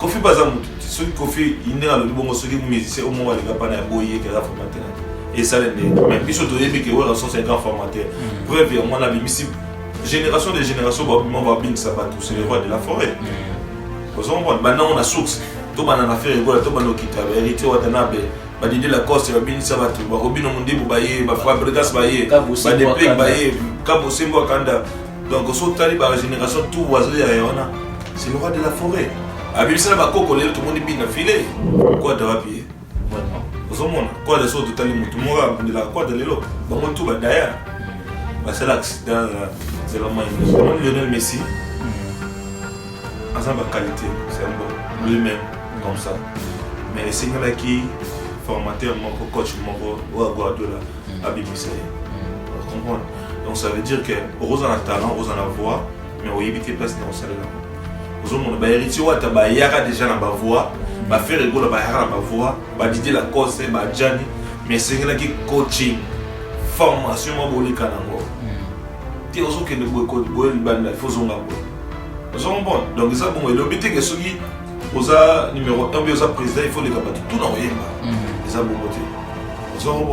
Kofi Bazamutu, ceux qui Kofi, il n'est pas le bon ceux qui musicien au moment où il n'a pas boyé qui a formaté. Et ça l'est. Mais puis surtout, il y a des 150 formateurs. Bref, on a mis génération de génération, on va bien ça tout, c'est le roi de la forêt. Maintenant on a source. Tout le monde a fait rigolo, tout le monde a quitté. Hérité Watanabe, Badidi Lacoste, Babini Sabatou, Robino Mundi Boubaye, Fabrikas Baye, Badeplik Baye, Kabo Sembo Kanda. Donc, au saut de la génération, tout voisin, c'est le roi de la forêt. Avec ça, tout le monde est bien affilé. Quoi de rapide? Quoi de saut de Talimou, tout le monde de la quoi de l'élo. Bon, tout va d'ailleurs. C'est l'accident, c'est la main. Lionel Messi, en sa qualité, c'est un bon, lui-même, comme ça. Mais les seigneurs qui, formateur, mon coach, mon Guardiola, Abibissa. Vous comprenez? Donc ça veut dire que Rose en a talent, Rose en a voix, mais on évite place dans le salaire. Vous avez hérité, vous avez déjà dans ma voix, vous avez fait rigolo dans ma voix, vous avez dit la cause, vous avez Gianni, mais c'est qui coaching, formation, vous avez dit que vous avez dit que vous avez dit que vous avez donc ça, bon, le but est que ceux qui ont numéro 1, vous avez président, il faut les capables tout dans le yéma. C'est ça, vous avez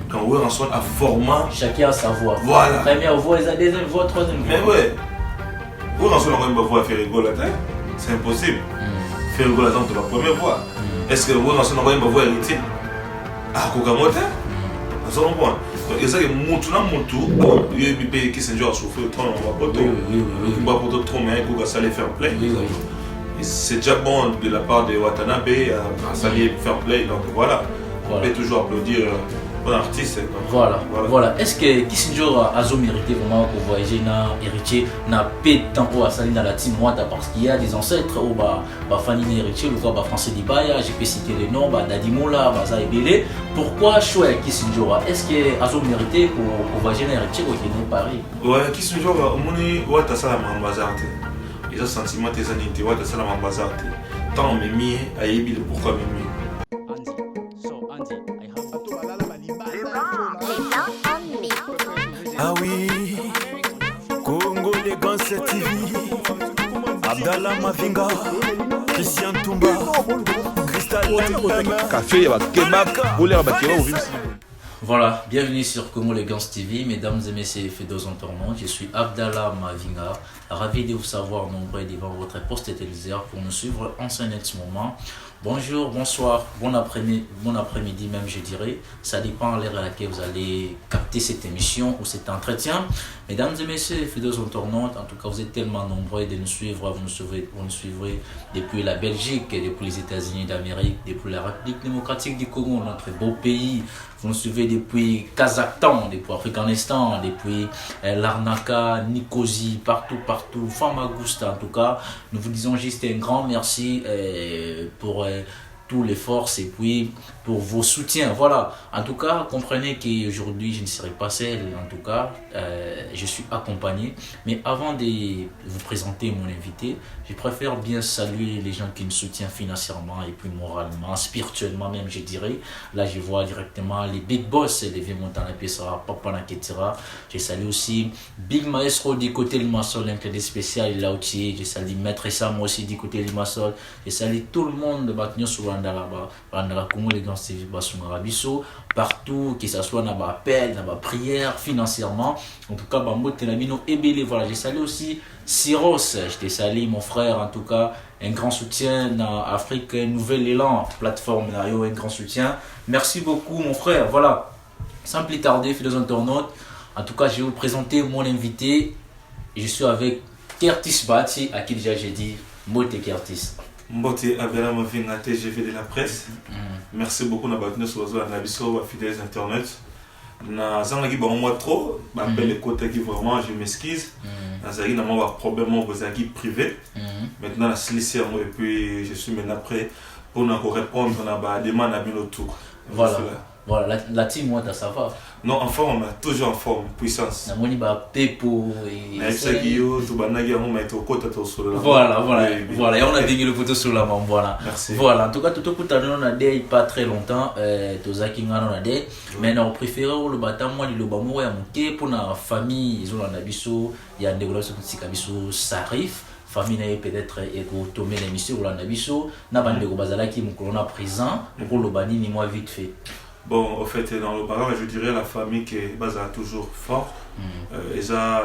quand on est ensemble à format. Chacun a sa voix. Voilà. Première voix, la deuxième voix, troisième voix. Mais ouais. Vous ensemble on va voir faire rigolo là, c'est impossible. Faire rigolo là de la première voix. Est-ce que vous ensemble on va voir héritier? Ah, Kokamote? Vous avez compris? Donc il y a ça que Moutou, il y a des qui sont déjà souffrir trop, on va pas trop, trop, mais il faut ça les faire play. C'est déjà bon de la part de Watanabe à s'allier faire play, donc voilà. On peut toujours applaudir. Bon artiste. Voilà. Est-ce que Kissinger a mérité vraiment pour voyager dans héritier n'a pas de temps pour aller dans la team Wata parce qu'il y a des ancêtres au Fanny héritier, le quoi français d'Ibaya, j'ai pu citer les noms, Dadimola, Baza Ebele. Pourquoi choisir Kissinger? Est-ce que a mérité pour voyager dans héritier au Kenya Paris? Ouais, Kissinger, on Wata ça la mambazarte. Ils ont sentiment des années, Wata ça la mambazarte. Tant on m'a mis à Ebi le pourquoi m'a mis. Ah oui, Congo les gants TV, Abdallah Mavinga, Christian Toumba, Cristal Café, kebab, Voilà, bienvenue sur Congo les Gans TV, mesdames et messieurs, fait deux ans tournant. Je suis Abdallah Mavinga, ravi de vous savoir nombreux devant votre poste téléviseur pour nous suivre en ce moment. Bonjour, bonsoir, bon après-midi même je dirais. Ça dépend de l'heure à laquelle vous allez capter cette émission ou cet entretien. Mesdames et messieurs, fidèles internautes, en tout cas vous êtes tellement nombreux de nous suivre. Vous nous suivrez depuis la Belgique, depuis les États-Unis d'Amérique, depuis la République démocratique du Congo, notre beau pays. Vous nous suivez depuis Kazakhstan, depuis Afghanistan, depuis Larnaca, Nicosie, partout, Famagusta en tout cas. Nous vous disons juste un grand merci pour tous les forces et puis pour vos soutiens. Voilà, en tout cas, comprenez qu'aujourd'hui je ne serai pas seul, en tout cas, je suis accompagné. Mais avant de vous présenter mon invité, je préfère bien saluer les gens qui nous soutiennent financièrement et puis moralement, spirituellement même, je dirais. Là, je vois directement les big boss, les vieux montants, et puis ça, Papa Naketira. Je salue aussi Big Maestro du côté de Limassol, un cadet spécial, il a aussi. Je salue Maître Sam aussi du côté de Limassol. Je salue tout le monde de Batnio sur Randala Congo, les grands TV Basungarabiso, partout, que ce soit dans ma appel, dans ma prière, financièrement. En tout cas, Bambo Tenamino et Bélé. Voilà, je salue aussi Siros, je te salue mon frère, en tout cas, un grand soutien dans Afrique Nouvel Élan, plateforme, un grand soutien. Merci beaucoup, mon frère. Voilà, sans plus tarder, fidèles internautes, en tout cas, je vais vous présenter mon invité. Je suis avec Curtis Bati, à qui déjà j'ai dit, Mote Curtis. Mbote Abdallah Mavinga, TGV de la presse. Merci beaucoup na battu sur la biso fidèles internautes. Na zangaki ba moi trop, ba belle côté qui vraiment je m'excuse. Na zaki na moi probablement vos acquis privés. Maintenant la slice et puis je suis maintenant prêt pour nous répondre na ba demande à bien autour. Voilà, la team moi ça va. Non, en forme, toujours en forme, puissance. Na moni ba pepo et voilà, et on a dégué le photo sur la main, voilà. Merci. Voilà, en tout cas tout au coup on a dit pas très longtemps tozaki ngana on a dit mais on préfère le bâtiment moi le bamo ya moké pour na famille ils ont la biso, il y a des relations qui biso Sarif. famille peut-être écotomé l'émission ou l'anabiso n'a pas de bazala qui mon colonna présent pour le bani ni moi vite fait. Bon, en fait, dans le bagage, je dirais la famille qui est toujours forte. Eza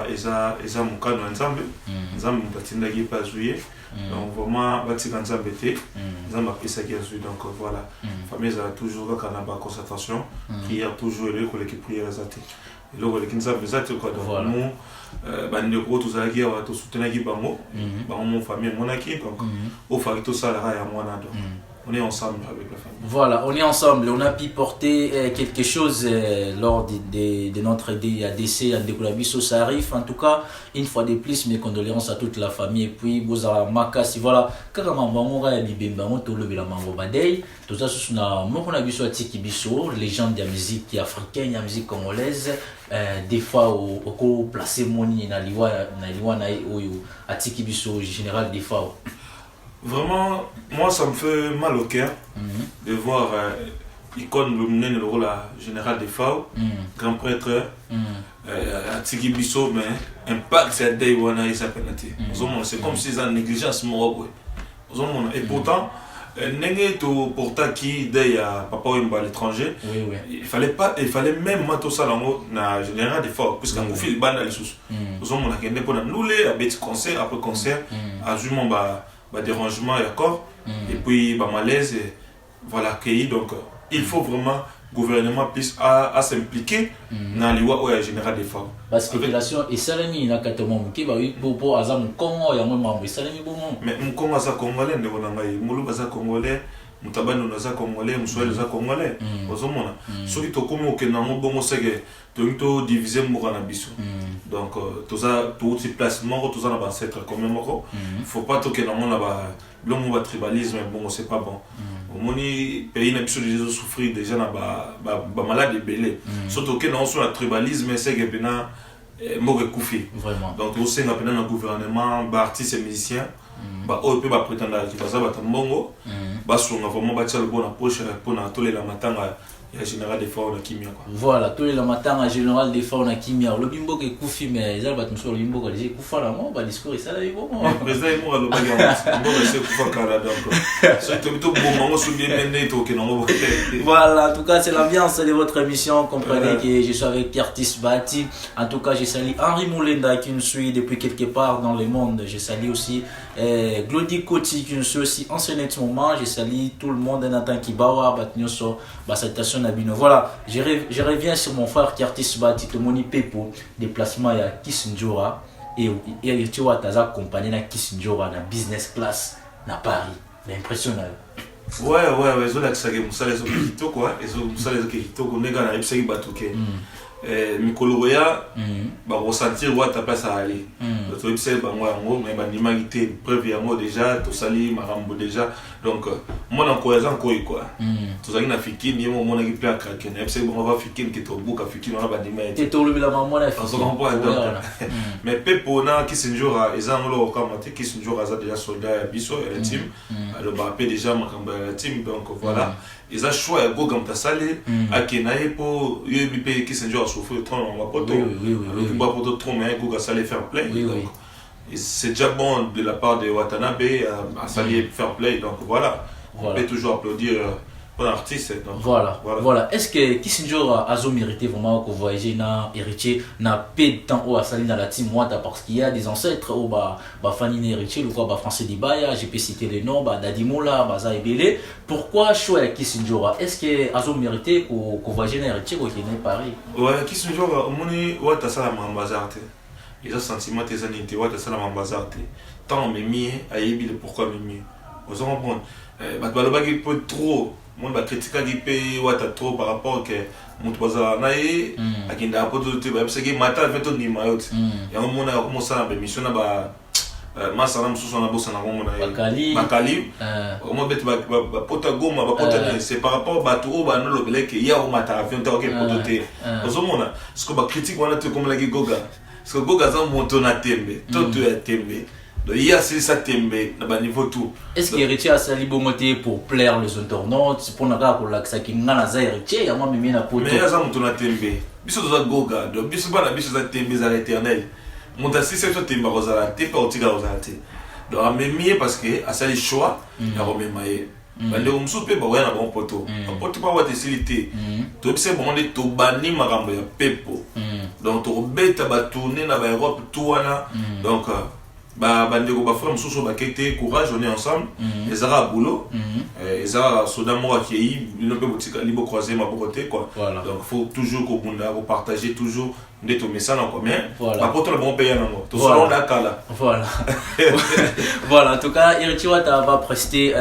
mon cas dans Nzambe. Nzambe batinda qui pas jouer. Donc vraiment batika Nzambe te. Nzambe pesa qui jouer. Donc voilà. Famille eza toujours quand on a concentration, prière toujours et que l'équipe prière zate. Et là que Nzambe zate quoi donc nous bande ko tous ala qui va tout soutenir qui bango. Bango mon famille mon aki donc au faire tout ça là ya mwana donc. On est ensemble avec la famille. Voilà, on est ensemble. On a pu porter quelque chose lors de notre décès à Ndekulabiso. Ça arrive. En tout cas, une fois de plus, mes condoléances à toute la famille. Et puis, Boza Makasi, voilà. Tout ça, c'est une légende de la musique africaine, de la musique congolaise. Des fois, au placer moni na liwa na oyo atiki biso général des fois. Vraiment, moi ça me fait mal au cœur de voir l'icône le rôle à général des FAO, grand prêtre, Atiki Bisso, mais impact c'est day one à sa pénalité. C'est comme si c'est une négligence morale. Et pourtant, n'est to porta qui day à papa ou à l'étranger. Il fallait même mato ça na général des FAO puisqu'on fil ban les sous. On a qu'un pour nous les avec concert après concert, à jument dérangement d'accord et puis malaise et voilà accueilli donc il faut vraiment gouvernement puisse à s'impliquer dans les lois au général des femmes parce que population et salami na katomom qui ba pour azam Congo ya mo mambo salami bon mais mon Congo za congolais ne bona ngai mulu baza congolais mutabano naza congolais muswele za congolais ozomona soki tokomi okena ngo bongo sege to diviser mo na biso donc tout ça tout ces placements tout ça na ba ancêtre comme moko faut pas to kena mo na ba blongo ba tribalisme bon c'est pas bon au moni pays na biso déjà souffrir déjà na ba malade belé surtout que dans sur le tribalisme c'est que bena moko kufi vraiment donc au sein na pena na gouvernement ba artistes et musiciens ba o peut ba prétendre ki baza ba tambongo ba songa vraiment ba tia le bon approche pour na tolela matanga ya général des fois on a kimia quoi voilà tolela matanga général des fois on a kimia le bimbo ke kufi mais ça ba tumso le bimbo ko les kufa la mo ba discours ça là bon président mo lo ba ya mo c'est kufa kala donc c'est tout bon mo sou bien mené to ke non voilà en tout cas c'est l'ambiance de votre émission comprenez que je suis avec Pierre Tisbati en tout cas je salue Henri Moulenda qui nous suit depuis quelque part dans le monde je salue aussi Glody Koti qui nous suit aussi en ce moment je salue tout le monde Nathan Kibawa Batnyoso Basatation Nabino voilà je reviens sur mon frère Pierre Tisbati Tomoni Pepo déplacement à Kisinjora et tu vois t'as accompagné na Kisinjora na business class na Paris l'impressionnant ouais zo la kisage musale zo kito quoi et zo musale zo kito ko nega na ipsaki batuke mikolo ya ba ressentir wa ta place à aller to ipse ba ngo yango mais ba nimagité preuve yango déjà to sali marambo déjà donc moi en cohérence quoi to zaki na fikini mo mona ki pla ka na ipse ba va fikini ki to buka fikini na ba nimagité et to le la maman na fikini mais pepo na Kisinjora ezangolo kama te Kisinjora za déjà soldat ya biso et la team alors ba pe déjà makamba la team donc voilà ils ont choix à go comme ta salé à kenaye pour yébipé Kisinjora souffrir trop on va pas tout on va pas trop mais go ça les faire play donc c'est déjà bon de la part de Watanabe à saluer faire play donc voilà on peut toujours applaudir un artiste donc voilà est-ce que Kisinjora a mérité vraiment qu'on voyager na héritier na peu de temps au asali dans la team moi parce qu'il y a des ancêtres au ba Fanny héritier ou quoi ba Français Dibaya j'ai pu citer les noms ba Dadimola Baza Ebele pourquoi choix Kisinjora est-ce que a mérité qu'on voyager na héritier au Kenya Paris ouais Kisinjora moni wata sala mambazarte ils ont sentiment tes années wata sala mambazarte tant memi ayebi le pourquoi memi vous en comprendre ba baloba qui peut trop mon va critiquer qui paye wata trop par rapport que mon baza nae akinda apoto te ba parce que mata fait ton nimayot ya mon a commencé à mission na ba masala msusu na bossa na ngomona makali au moins bet ba pota goma ba pota c'est par rapport ba tout ba no lobele que ya o mata avion ta OK potote ozomona ce que ba critique wana te comme la goga ce que goga za monto na tembe toto ya tembe donc il y a ça tembe na ba niveau tout est-ce que héritier a sali bongoté pour plaire les internautes pour na ka ko laksa ki ngana za héritier ya moi mimi na poto mais ya za monto na tembe biso za goga donc biso ba na biso za tembe za l'éternel monta si c'est toi tembe rozala te pas otika rozala te donc amemi parce que asali choix ya komema ye bandeko mosusu mpe bakoya na bango poto bapoto mpa wata esili te toyebisa bango nde tobani makambo ya pepo donc tokobeta batourne na baeurope tout wana donc bandeko bafrère mosusu bakei te courage on est ensemble ezalaka boulot ezalaka soda moko akei bino mpe botikali bocroise maboko te quoi donc faut toujours kobunda kopartager toujours nde tomesana quoi mais bapoto na bango mpe ya nango tosolongo na kala voilà en tout cas Héritier Wata va prester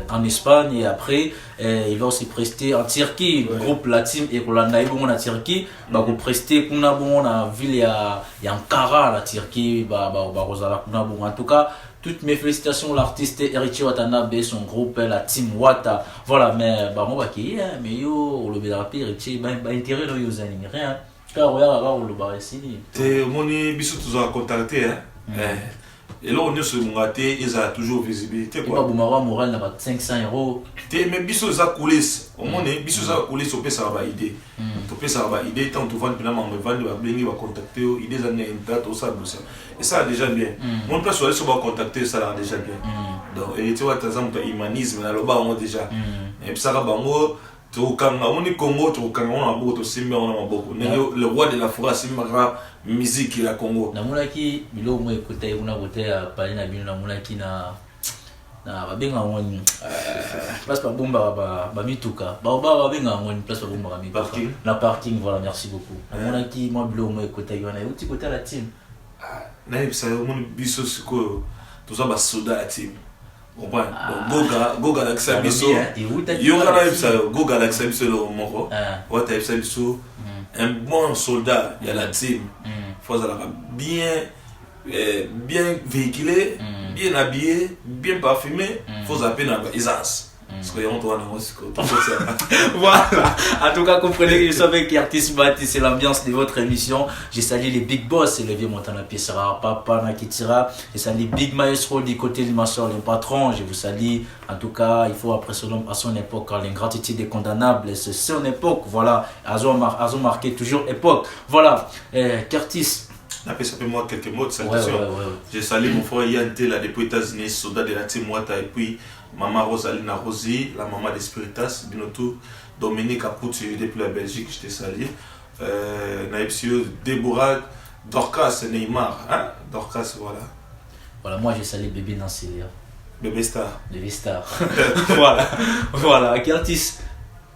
en Espagne et après il va aussi prester en Turquie le groupe la team ekolanda ebongo na Turquie bako prester kuna bongo na ville ya Ankara la Turquie bakozala kuna bongo en tout cas toutes mes félicitations l'artiste Héritier Watanabe son groupe la team Wata voilà mais bah moi qui mais yo le bérapi Héritier ba intérêt no yo zani rien car regarde on le bar ici te moni biso toujours contacter et là on est sur mon raté ils ont toujours visibilité quoi pas boumara moral na ba 500 €. Te mais biso za coulisses au monde biso za coulisses on peut ça ba idée to peut ça ba idée tant tu vends bien ma vendre ba bengi ba contacter idées za ne date au ça et ça déjà bien mon place sur aller ba contacter ça déjà bien donc Héritier Wata exemple humanisme na loba on déjà et puis ça ba bango tokanga oni Congo tokanga on a beaucoup to simba on a beaucoup le roi de la forêt simba musique ya Congo na mulaki bilo mo écouter una bote ya pali na bino na mulaki na babenga ngoni place pa bomba ba mituka ba benga ngoni place pa bomba ba mituka na parking voilà merci beaucoup na mulaki moi bilo mo écouter yona uti côté la team na ibisa mon biso siko toza ba soda team Goga lakisa biso yo kana ibisa Goga lakisa biso le moko wata ibisa biso un bon soldat il y a la team faut ça bien véhiculé bien habillé bien parfumé faut appeler na aisance parce que on doit voilà en tout cas comprenez que je suis avec Artiste Bati c'est l'ambiance de votre émission j'ai salué les big boss et le vieux Montana Piesara Papa Nakitira j'ai salué Big Maestro du côté de ma soeur le patron je vous salue en tout cas il faut apprécier l'homme à son époque car l'ingratitude est condamnable c'est son époque voilà Azo marqué toujours époque voilà Curtis moi quelques mots de salutation j'ai salué mon frère Yante là depuis États-Unis soldat de la team Wata et puis maman Rosalina Rosie, la maman d'Espiritas, Binotou, Dominique Apouti depuis la Belgique, je te salue. Naïpsio, Déborah, Dorcas, Neymar, hein? Dorcas, voilà. Voilà, moi je salue bébé Nancy. Bébé Star. Bébé Star. voilà. Curtis,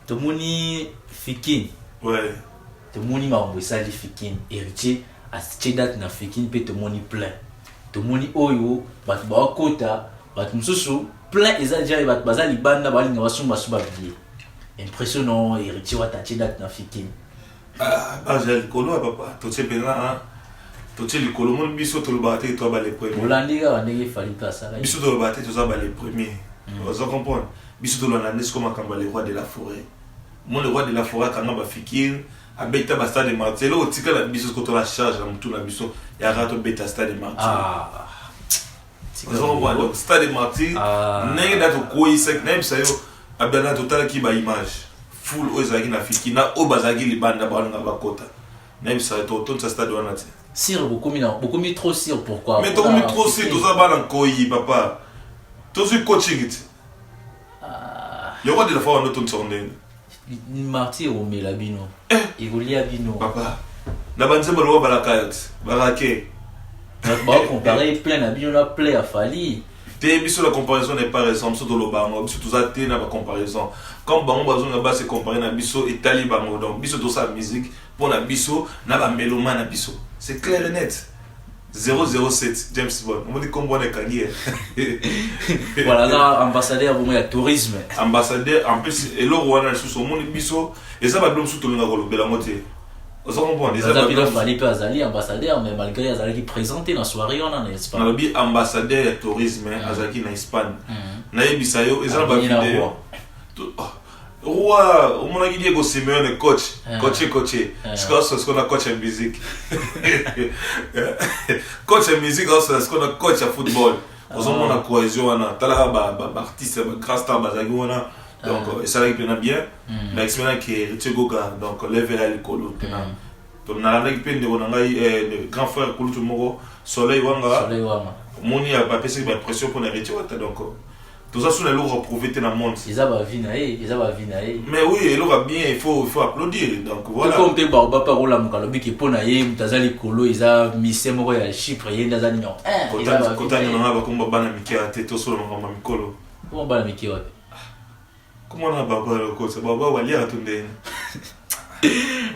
Tomoni Fikin. Ouais. Tomoni Marbo, Sali Fikin, héritier, à Tchedat na Fikin, puis Tomoni plein. Tomoni Oyo, Batba Kota, Batmoussou. Plein et ça déjà il va baza libanda balinga basumba suba bié impressionnant Héritier Wata Tchedat na Fikin j'ai le colo papa to tshepena to tsheli colo mon biso to le baté to ba les premiers Holandiga wandenge fali pa ça biso to le baté to za ba les premiers vous comprenez biso to l'ananes comme kamba le roi de la forêt mon le roi de la forêt quand ba Fikin abeta ba stade de Martelo o tika la biso ko to la charge na mutu na biso ya rato beta stade de Martelo donc stade Martyr n'est pas tout sec même ça yo abdana total qui ba image full ozaki na fiki na obazaki libanda ba nga bakota même ça to ça stade wana te sir beaucoup mis trop sir pourquoi mais to mis trop sir to za ba nkoyi papa to suis coaching it yo roi de la fois on ton tourner Martyr au melabino igolia bino papa na banzemba lo balakayot barake comparer plein d'habits, on a plein à Fali. Biso la comparaison n'est pas récente, surtout le bango, biso tout ça t'es na comparaison. Comme bango bazon na base comparer na biso et tali bango donc biso tout ça musique pour na biso na ba mélomane na biso. C'est clair et net. 007 James Bond. On dit comme bon est carrière. Voilà là ambassadeur pour moi tourisme. Ambassadeur en plus et le roi na sous son monde biso et ça va blom sous tout le ngolo bela moitié. On comprend déjà il fallait pas aller ambassadeur mais malgré Azali qui présenté dans soirée on en Espagne. On a dit ambassadeur tourisme Azaki na Espagne. Na yebisayo et ça ba vidéo. Roi, on m'a dit Diego Simeone coach. Je pense ce qu'on a coach en musique. Coach en musique ce qu'on a coach en football. On a cohésion on a tala ba artiste grand star bazaki on a donc ça va bien bien. L'expérience qui est Héritier Goga donc lever le colo to na la pe ndeko na ngai grand frère kulutu moko Soleil Wanga moni a pas passé ba pression pour héritier wata donc tout ça sur les lots reprouvé dans le monde ils avaient vinaé mais oui il aura bien il faut applaudir donc voilà comme te ba parola mukalobi ki pona ye mutazali kolo iza misemo ya Chypre yenda za nyo kota na ba komba bana mikia teto solo ngamba mikolo comment bana mikia wapi comment na baba ko ça baba walia tunde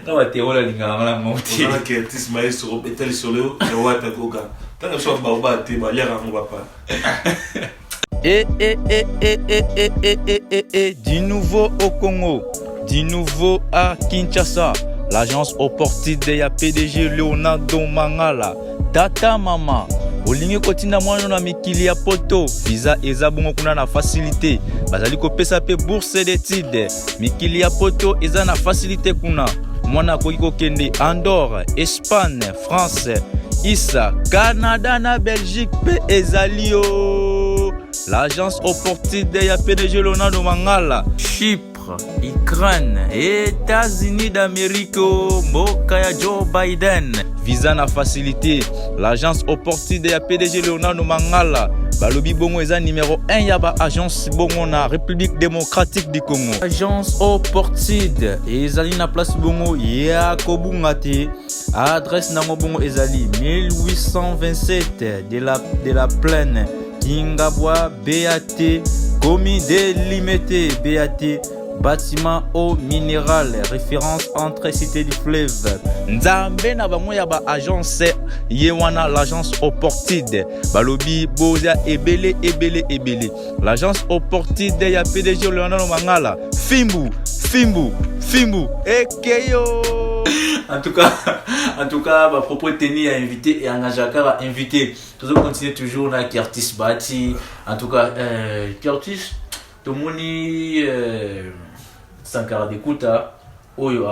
na wateola linganga na monti na ke artiste maestro betali solo ya wata koka tanga so baba te walia ngamba papa. Du nouveau au Congo, du nouveau à Kinshasa, l'agence Opportide ya PDG Leonardo Mangala, Tata Mama, olingi kotinda mwana na mikili ya poto, visa eza bongo kuna na facilité, bazali kopesa pe bourse d'études, mikili ya poto eza na facilité kuna, mwana koki kokende Andorre, Espagne, France, Isa, Canada na Belgique pe ezalio. L'agence Opportide ya PDG Leonardo Mangala, Chypre, Ukraine, États-Unis d'Amérique, mboka ya Joe Biden, visa na facilité. L'agence Opportide ya PDG Leonardo Mangala, balobi bongo eza numéro 1 ya ba agence bongo na République démocratique du Congo. Agence Opportide ezali na place bongo ya kobunga te. Adresse nango bongo ezali 1827 de la plaine Kingabwa BAT, commis délimité BAT, bâtiment eau minérale, référence entrée cité du fleuve. Nzambe na bango ya ba agence yewana l'agence Opportide. Balobi boza ebele. L'agence Opportide ya PDG Leonardo Mangala. Fimbu. Ekeyo. En tout cas, ma propre tenue à inviter et Angajaka à inviter. Tout ça continue toujours là, Curtis Bati. En tout cas, Curtis, tout le monde Sankara d'Ekuta, oyo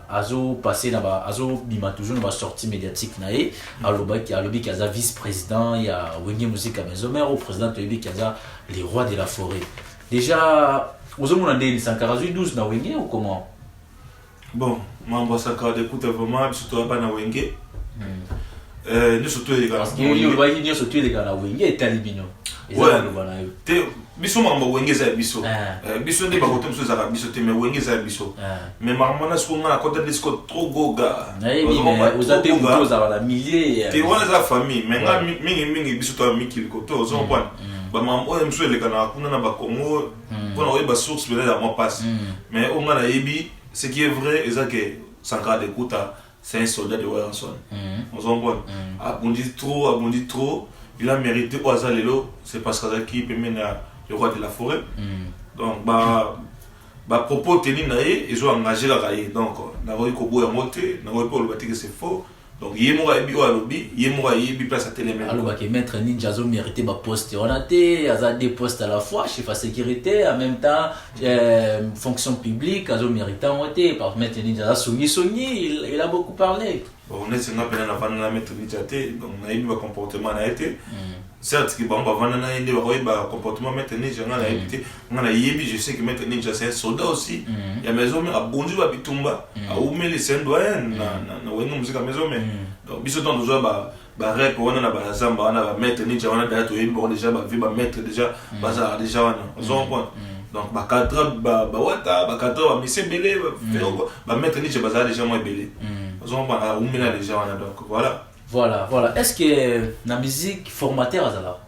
azo passé na azo bima toujours na sortie médiatique nae, alobi ki aza vice-président ya Wenge Musique à Mesomer au président Toyebi ki aza les rois de la forêt. Déjà, ozo mona ndeni Sankara 12 na Wenge ou comment? Bon, mambo Sankara d'Ekuta vraiment surtout bana Wenge. Nous surtout les gars. Parce que yo ba yi surtout les gars na Wenge et talibino. Ouais. Te biso mambo Wenge za biso. Biso ndi ba kotem so za biso te mais Wenge za biso. Mais mamana so nga na kota disco trop goga. Vous avez muto za la milliers. Te wana za famille mais nga mingi biso to mikili koto zo bwana. Ba mambo mso le kana kuna na ba Congo. Kuna oye ba source bele la mo passe. Mais on nga na yebi ce qui est vrai est que Sankara d'Ekuta c'est un soldat de Wilson. On s'en voit. Abondi trop. Il a mérité au hasard c'est parce qu'il peut mener le roi de la forêt. Donc propos tenus naé ils ont engagé la raille. Donc n'a pas eu kobo ya moté, n'a pas eu le que c'est faux. Donc yemora ebi o alobi, yemora yebi place à télé même. Alors que maître Ninja zo mérité ba poste. On a des postes à la fois, chef à sécurité, en même temps fonction publique, azo méritant moté par maître Ninja Songi, il a beaucoup parlé. On est sur la vanne maître Ninja donc on a eu un comportement na été. Certes que bon vanne na inde ba comportement maître Ninja na été. On a yebi, je sais que maître Ninja c'est un soldat aussi. Il y a maison a bonjour ba bitumba, a oumé les sendoyen na Wenge Musique à maison mais donc biso dans toujours ba rap on a ba zamba on a ba mettre Ninja on a déjà ba vie ba mettre déjà bazar déjà on zone point donc ba cadre ba wata ba cadre ba mission belé ba mettre Ninja bazar déjà moins belé on zone point on met là déjà on a donc voilà est-ce que la musique formateur azala?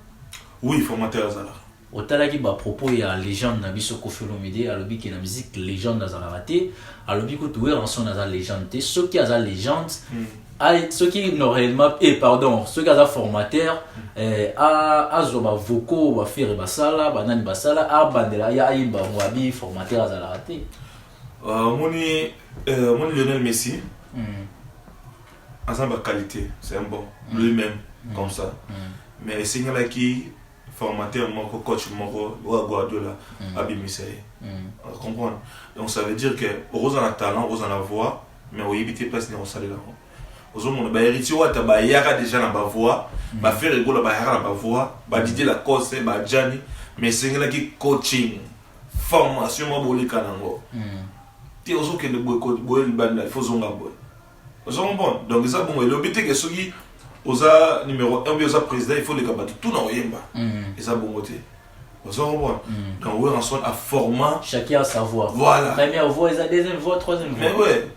Oui, formateur azala. Otalaki ba propos ya légende na biso Koffi Olomide alobi ki na musique légende azala raté alobi ko touer en son azala légende te ceux qui azala légende ceux qui normalement ceux qui azala formateur azoba vocaux ba faire basala banani basala abandela ya imba wabi formateur azala raté moni Lionel Messi ensemble qualité c'est un bon lui-même comme ça mais c'est là qui formateur moko coach moko wa Guardiola abimisay comprendre donc ça veut dire que heureusement on a talent heureusement on a voix mais on éviter place ni on sale là heureusement ba héritier wa ta ba yaka déjà na ba voix ba faire rigolo ba yaka na ba voix ba Didier Lacoste ba Gianni mais c'est là qui coaching formation mo bolika nango ti ozo ke le boy banda il faut zonga boy Bon, donc ça bon le but que celui oza numéro 1 oza président il faut les capables tout dans yemba et ça bon côté bon donc ouais en soit à format chacun a sa voix voilà première voix et deuxième voix troisième voix mais ouais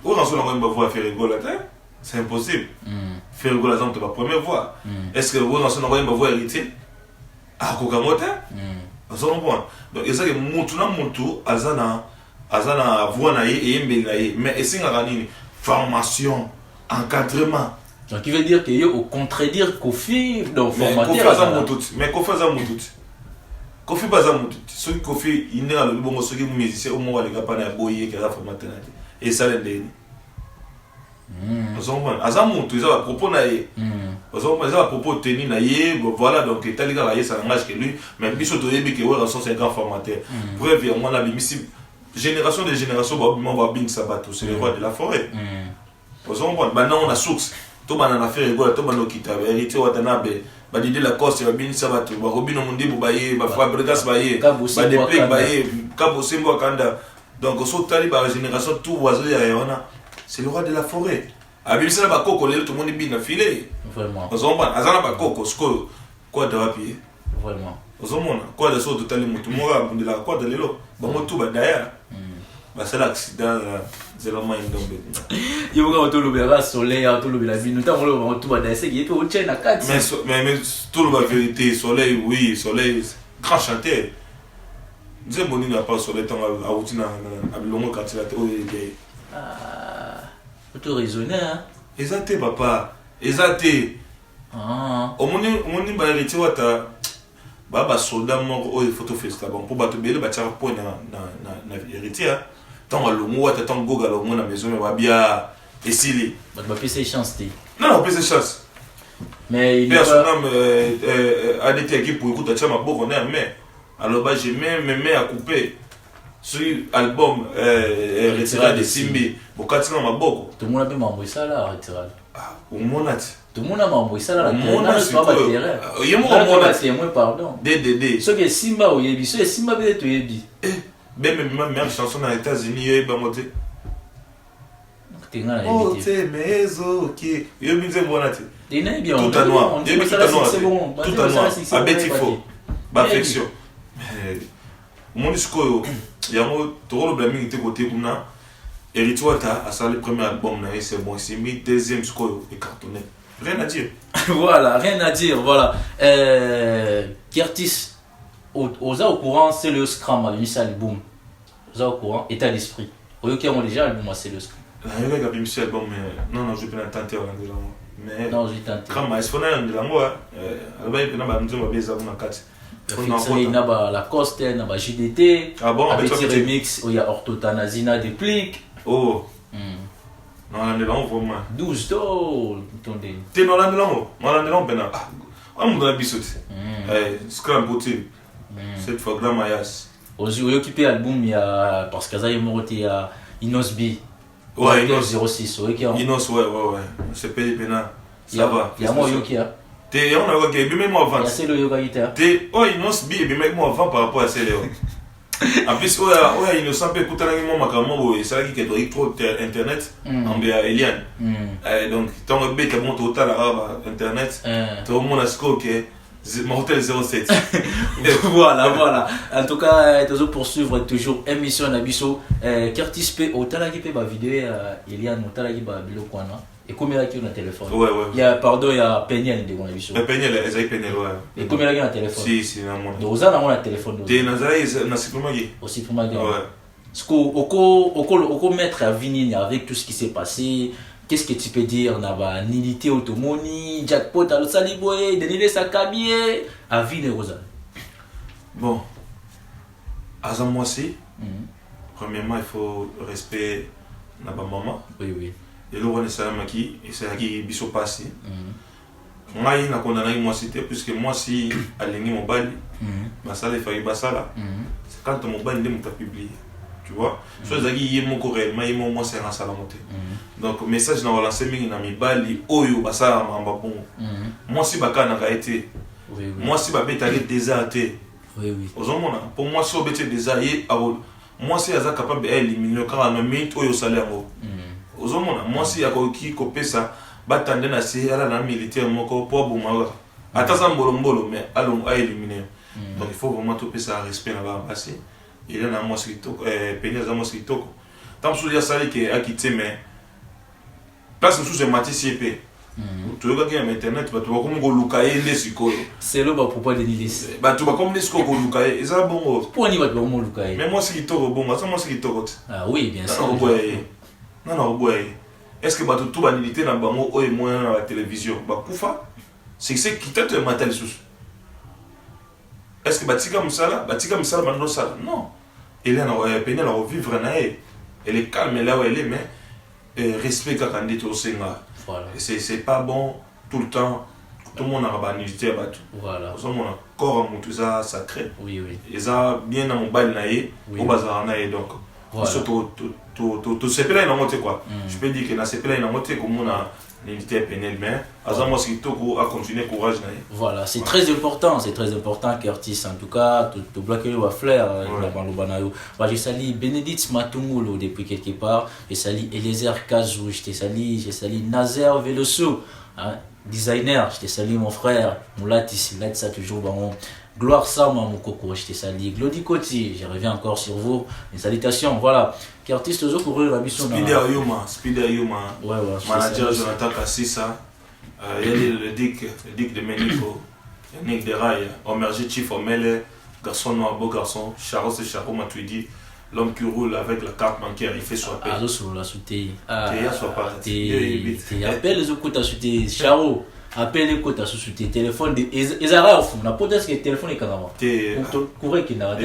ouais en soit on va voir faire rigoler c'est impossible faire rigoler ça on te va première voix est-ce que ouais en soit on va voir hériter à kokamote bon donc et ça que mutu na mutu azana voix na et mbeli mais est-ce que formation, encadrement. Donc il veut dire qu'il y a au contredire Kofi dans formateur. Mais Kofi a mon doute. Kofi pas mon doute. Ce que Kofi il n'est pas le bon ce qui musicien au moment où les gars pas boyer qui a formateur et ça l'est. Azam mon tout ça va propos na yé. Ça va propos tenir na yé voilà donc tel gars là ça n'engage que lui mais biso to yebi que ouais sont 5 formateur. Bref on a mis génération de génération va bien sabato c'est le roi de la forêt maintenant on a source tout ban na faire rigolo tout ban okita hérité watanabe ba didi la coste va bien sabato ba robino mundibu baye ba fabrikas baye ba depek baye kabo sembo kanda donc so tali ba génération tout oiseau ya yona c'est le roi de la forêt abi ça ba koko le tout le monde bien filé vraiment azana ba koko sko quoi de rapide vraiment ozomona quoi de so totali mutu mora bundela quoi de lelo ba motu ba daya c'est l'accident zéro moins d'ombre il faut que tout le verra soleil tout le la vie nous t'avons le tout va danser qui est au tien à 4 mais tout le vérité soleil oui soleil grand chanteur nous bon n'a pas soleil tant à outina à longo quartier là au tout raisonner hein exacté papa exacté au moni ba héritier wata baba soldat moko o photo festa bon pour bato bele ba tira point na héritier tant le mot tant goga le mot na maison mais va bien esili ba pese chance ti non pese chance mais il personne a des équipes pour écouter ça ma boko na mais alors bah j'ai même à couper sur album retiré de Simbi bokati na maboko tout le monde a bien m'envoyer ça là retiré au monati tout le monde a m'envoyé ça là c'est pas terrain il y a mon c'est moi pardon DDD ce que Simba ou yebi ce Simba peut être yebi même chanson aux États-Unis il ba moté oh c'est mais OK yo binze bonati dina bien tout à noir c'est bon tout à noir à Betifo perfection mon discours il y a un trop le blâming était côté kuna Eritwata a sorti le premier album na c'est bon c'est mis deuxième score et cartonné rien à dire voilà rien à dire voilà Curtis aux au courant c'est le Scrum à l'initial album aux au courant état d'esprit au qui ont déjà album c'est le Scrum il y a un petit album mais non je peux pas tenter en anglais mais non j'ai tenté Scrum est fondé en anglais moi album que na ba nzoma beza na 4 il y a la Coste il y a JDT avec petit remix il y a Orthotanazina des pliques oh non on est là on vraiment 12 to tondé t'es non là on bena on me donne bisote Scrum beauté cette fois grand mayas aux occupé album il y a parce que ça y est morté il y a Inosbi ouais Inos 06 Inos ouais c'est payé pena ça va il y a moi yoki t'es on a gagné même moi avant il y a c'est le yoga guitare t'es oh Inosbi et même moi avant par rapport à celle en plus ouais il ne semble écouter un makambo et ça qui est trop internet en bien Eliane donc tant que bête monte total arabe internet tout le monde a ce que mon hôtel 07 voilà en tout cas toujours poursuivre toujours émission Nabiso Curtis P au talaki pe ba vidéo Eliane au talaki ba biloko na et combien là qui on a téléphone ouais il y a pardon il y a Peniel de mon Nabiso Peniel ouais et combien là qui on a téléphone si na mon donc ça na mon téléphone de nazai na supermarché aussi pour ma ouais parce que au mettre à Vinini avec tout ce qui s'est passé qu'est-ce que tu peux dire na nilité automoni jackpot à l'Saliboé Denile Sakabi à Vine Rosa bon à moi aussi premièrement il faut respect na ba maman oui et le roi salamaki et c'est qui biso passé moi il n'a condamné moi cité puisque moi si aligné mon bal basala fait basala c'est quand mon bal il m'a publié tu vois so zaki yemo ko réellement yemo moi c'est un salamoté donc message na relancer mingi na mibali oyo basala mamba bon moi si bakana ka été moi si babeta déserté oui ozomona pour moi si obete déserté moi si aza capable d'éliminer 40 minutes oyo salaire ozomona mwasi akoki kopesa batande na se ala na militaire moko po bomaka ataza mbolo mais allons à éliminer donc il faut vraiment tout ça respect na ba basi il y a na mwasi kitoko peine za mwasi kitoko tant sous ya sali que akité mais place sous ce matisi épée tu vois qu'il y a internet tu vas comme goluka ende sikoyo c'est le ba propos de Nilis tu vas comme disco goluka et ça bon pour ni ba mo luka mais moi c'est kitoko bon ça moi c'est kitoko ah oui bien sûr non boy est-ce que tout ba milité na bango o et moins na la télévision ba kufa c'est qui t'a te matel sous est-ce que batika musala bando sala non elle a peine à revivre na elle est calme là où elle est mais respect quand on dit au senga voilà c'est pas bon tout le temps tout le monde a banalité battu voilà ça mon corps mon tout ça sacré oui et ça bien dans mon bal naé au bazar naé donc surtout tout c'est là dans monter quoi je peux dire que na c'est là dans monter comme on a l'unité pénale mais azamo sikitoko a continuer courage naé voilà c'est très important Curtis en tout cas tout bloquer le flair la balobanayo bah je salue Bénédicte Matungulo depuis quelque part je salue Eliezer Kazou je salue Nazer Veloso designer je te salue mon frère Moulatis là ça toujours bon Gloire Sama Mukoko, je te salue. Glody Koti, je reviens encore sur vous. Les salutations, voilà. Curtis toujours courir la mission. Spider Yuma. Ouais. Manager Jonathan Kassissa. Il y a le Dick de Ménico. Nick de Rail. Omergé Chief Omele. Garçon noir, beau garçon. Charo c'est Charo Matuidi. L'homme qui roule avec la carte bancaire, il fait swapper. Ah, sur la soutée. T'es swapper. Appelle les autres à soutée. Charo. Appelle les côtes à sous tes téléphones ils arrêtent au fond la potence que le téléphone est carrément pour courir qui n'a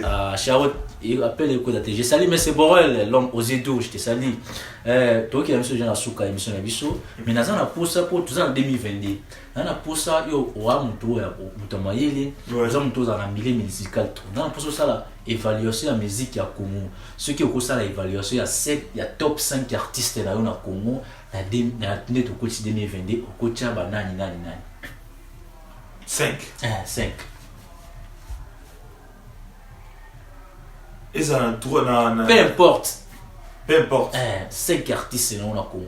pas Charlotte et appelle les côtes à j'ai salé mais c'est Borel l'homme aux édos je te salue toi qui a monsieur Jean Asuka émission na biso mais na za pour ça pour tout en 2022 na pour ça yo wa muto ya mutamayele za muto za na milieu musical tout na pour ça la évaluation la musique ya Congo ceux qui ont ça la évaluation il y a top 5 artistes là na Congo na net au coach 2022 au coach ba nani 5 et ça tour na peu importe 5 artistes là na Congo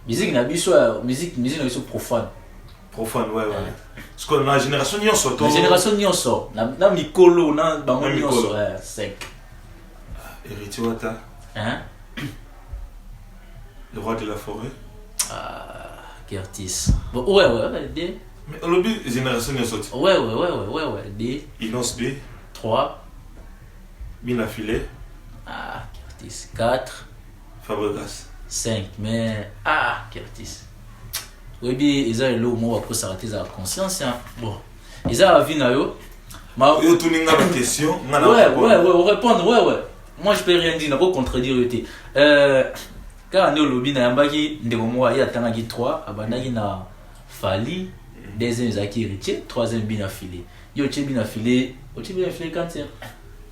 musique na biso musique na biso profane ouais parce que la génération nyonso na mikolo na bango nyonso 5 héritier wata le roi de la forêt Curtis bon ouais bien mais au lobby génération nyonso ouais D Inos B 3 Bina Filé Curtis 4 Fabregas 5 mais Curtis oui bien ils ont le mot pour s'arrêter la conscience bon ils ont la vie na yo yo tuninga la question ouais répondre ouais moi je peux rien dire n'a pas contredire quand on est au lobby na yambaki ndeko moi ya tangaki 3 abandaki na Fali deuxième Zaki héritier troisième Bina Filé yo Bina Filé quand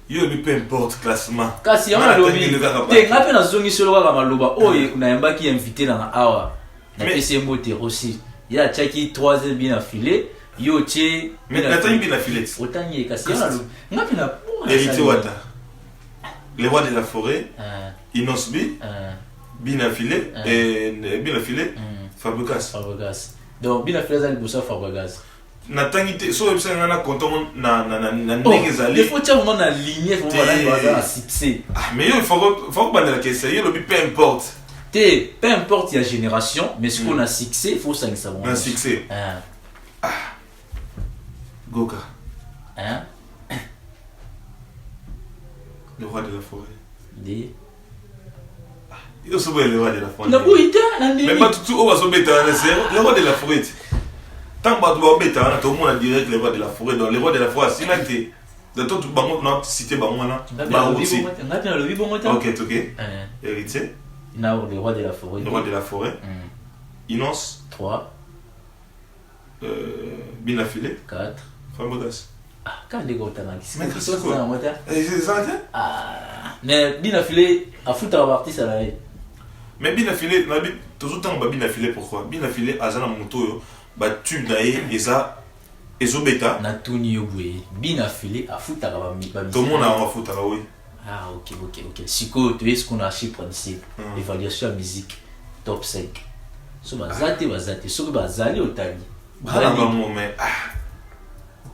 yo lui peu importe classement kasi on a lobby te ngape na zongi solo ka maloba na yambaki invité na awa na PC Mbote aussi il a Chaki troisième Bina Filé yo mais attends Bina Filé otani kasi on a lobby ngape na héritier wata le roi de la forêt Inos B Bina Filé et Bina Filé Fabregas donc Bina Filé zali bossa Fabregas natangite so website na konto na ndenge zali il faut vraiment na ligne faut voilà succès mais il faut pas la question il le peu importe peu importe la génération mais ce qu'on a succès il faut ça que ça va un succès Goka le roi de la forêt il se voit le roi de la forêt mais pas tout on va se mettre le roi de la forêt tant que tu vas mettre tout le monde a direct le roi de la forêt donc le roi de la forêt c'est là que de tout bango na cité bango na le vivre OK héritier le roi de la forêt Inos 3 Bina Filé 4 Fabregas quand les gars mais c'est quoi c'est ça mais Bina Filé a foutu la partie ça là mais Bina Filé na toujours temps Bina Filé pourquoi Bina Filé azana moto ba tube na eza ezobeta na tuni yobwe Bina Filé a foutu la ba tout le monde a foutu la oui Ah, ok. Siko, tu es ce qu'on a chez Prodicier. Évaluation à musique, top 5. So, bazate. So, bazali au tali. Mais,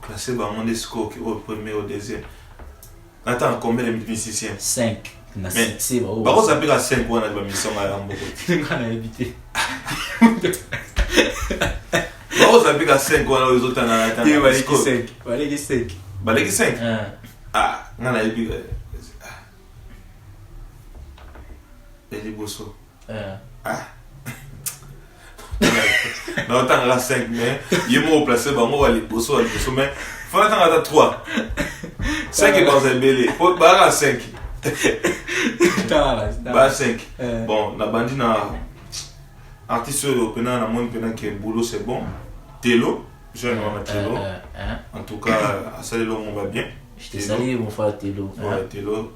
classer mon score au premier, au deuxième. Attends, combien de musiciens? 5. C'est bon. Par contre, ça peut à 5 on a des missions à Rambo. On a évité. Par contre, ça peut à 5 on a les autres en attendant. Tu vas aller 5. Baleki 5. Ah, on a évité. Eli Bosso. Ah. Non, t'en as 5, mais il m'a placé, bah, moi, Ali Bosso, mais il faut attendre 3. 5 est dans un belé. Faut pas 5. Bah, 5. Bon, la bandit n'a artiste européen, qui est boulot, c'est bon. Télo, jeune, on a Télo. En tout cas, à Salé-Lo, on va bien. Je t'ai salé, mon frère Télo. Ouais, Télo.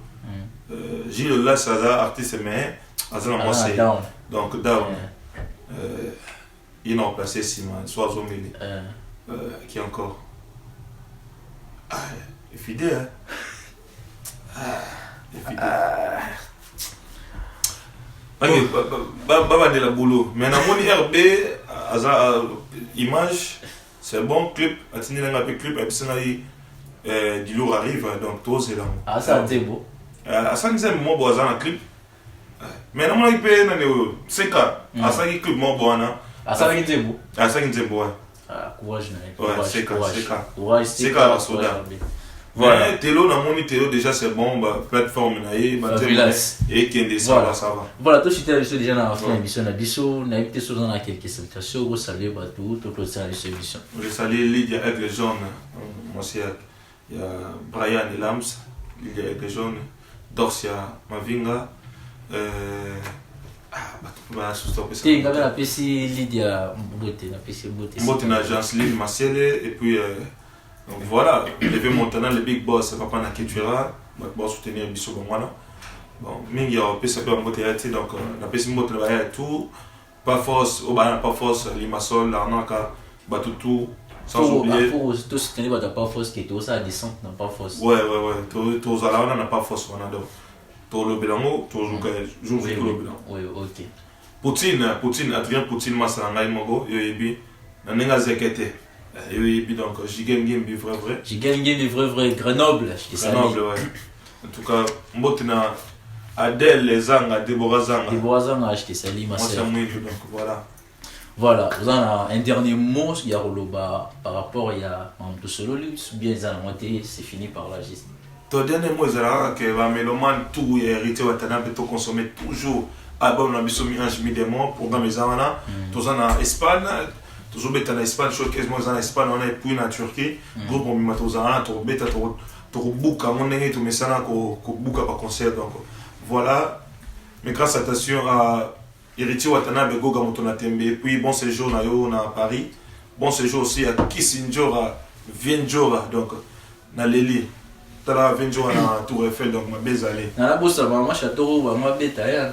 Gilles Là, Saza, artiste, mais. Moi, c'est. Donc, Down. Il n'a remplacé Simon, Soiseau Mélé. Qui encore? Ah, il est fidèle. Il est fidèle. Baba de la boulot. Mais dans mon RB, image, c'est bon, clip, atteindre un peu clip, et puis du lourd arrive, donc tout c'est là. Ah, ça c'est beau. Ça nous aime, moi, bois un clip. Mais non, il peut y 5 ans. À ça, il clip, moi, bois un. Ah, ça c'est beau. Ah, ça c'est beau, ouais. Ah, courage, c'est Courage, voilà, Télo, dans mon Télo, déjà c'est bon, plateforme, et qui est ça va. Voilà, tout ce que déjà dans la fin de l'émission, on a invité sur dans quelques salutations, vous saluez tout le temps de cette émission. Je salue Lydia avec les jaunes, moi aussi, il y a Brian et Lams, Lydia avec les jaunes, Dorcia, Mavinga, il y avait la PC Lydia Mbote, la PC Mbote. Mbote, une agence Lille Marcel, et puis. Donc voilà, levé Montana, le big boss, papa n'a qu'à va soutenir Bissot Gomwana. Bon, Mingi a pu s'appeler en beauté, donc la PC Motte travaille tout, pas force, au bas, pas force, Limassol, l'Arnaca, tout, sans oublier. Tout ce qui n'est pas force, qui est aussi à descente, n'a pas force. Ouais, tout ça là, on n'a pas force, on a donc. Tout le Bélango, tout le Bélango. Oui, ok. Poutine, Adrien Poutine, Massa, Naïmogo, Yoyebi, Nanenga Zekete. Et puis donc, Jigen Game est vrai. Jigen Game est vrai, Grenoble. Grenoble, ouais. En tout cas, Mbotena, Adèle, les Zanga, Déborah Zanga. Déborah Zanga, je t'ai sali, ma sœur. Moi, c'est donc voilà. Voilà, vous avez un dernier mot, il y a Roloba par rapport à tout solo, bien les moitié, c'est fini par la geste. Ton dernier mot, c'est que va Méloman, tout est hérité, on peut consommer toujours. Album, on a mis un chimie programme les Amana, tous en Espagne. Toujours en Espagne, showcase moi en Espagne, on a puis en Turquie. Groupe on m'a tous en tout bêta tout book à mon nez tout mais ça n'a qu'au book à concert donc voilà. Mais grâce à Héritier Watanabe Goga Motonatembe puis bon séjour na yo na Paris. Bon séjour aussi à Kissinger à Vienjora donc na Leli. Tala Vienjora na Tour Eiffel donc ma belle allée. Na la bossa moi château moi bêta ya.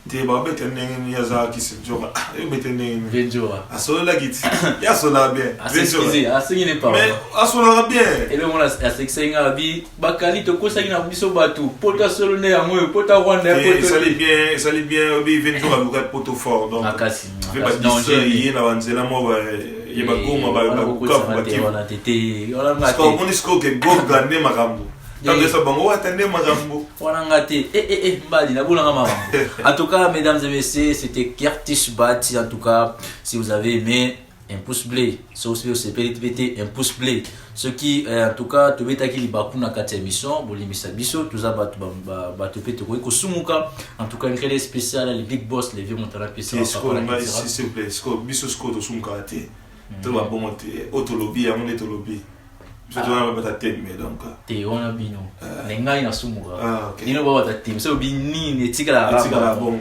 Te ba bete nengi yaza Kissinger yo bete nengi Vienjora. Asola giti. Ya sola bien. Vienjora. Asiki n'est pas. Mais asola bien. Et le monde a sexinga bi bakali to ko saki na biso batu. Pota solo ne ya moyo pota Rwanda pota. Ça lit bien bi Vienjora luka poto fort donc. Akasi. Fait pas dire yi na banzela mo ba ye ba goma ba ka ba ti. Voilà tete. Voilà ngate. Sko monisko ke go gande makambo. Tant que ça bango attendez makambo. Voilà ngate. Mbali na boulanga makambo. En tout cas, mesdames et messieurs, c'était Curtis Bati. En tout cas, si vous avez aimé, un pouce bleu. Sauf si vous avez un pouce bleu. Ce qui, en tout cas, tu veux t'acquérir bakuna 4 émissions, bolimisa biso, tout ça, tu peux te voir en tout cas, une crédit spéciale, les big boss, les vieux montants spéciaux. S'il vous plaît, biso sko to sumka te. Tu vas bon monter autolobby, à mon autolobby. Je dois pas ta thème donc. Te on a bino. Nengai na sumuka. Dino ba ta thème. So bini ne tigala bon.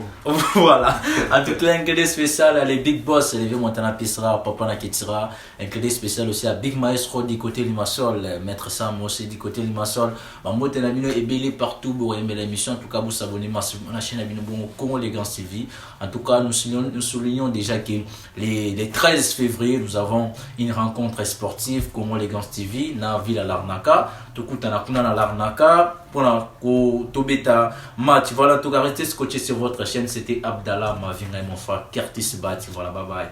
Voilà. En tout cas, un crédit spécial les big boss, les vieux montana pisera, papa na kitira. Un crédit spécial aussi à Big Maestro du côté Limassol, maître Sam aussi du côté Limassol. Ba motena bino est belé partout pour aimer l'émission. En tout cas, vous vous abonnez à la chaîne Bino Bon Congo les Grands TV. En tout cas, nous soulignons déjà que les 13 février, nous avons une rencontre sportive Congo les Grands TV. na ville à Larnaca. Tokutana kuna na Larnaca pour ko tobeta match. Voilà, tout arrêtez scotché sur votre chaîne. C'était Abdallah Mavinga et mon frère Curtis Bati. Voilà, bye bye.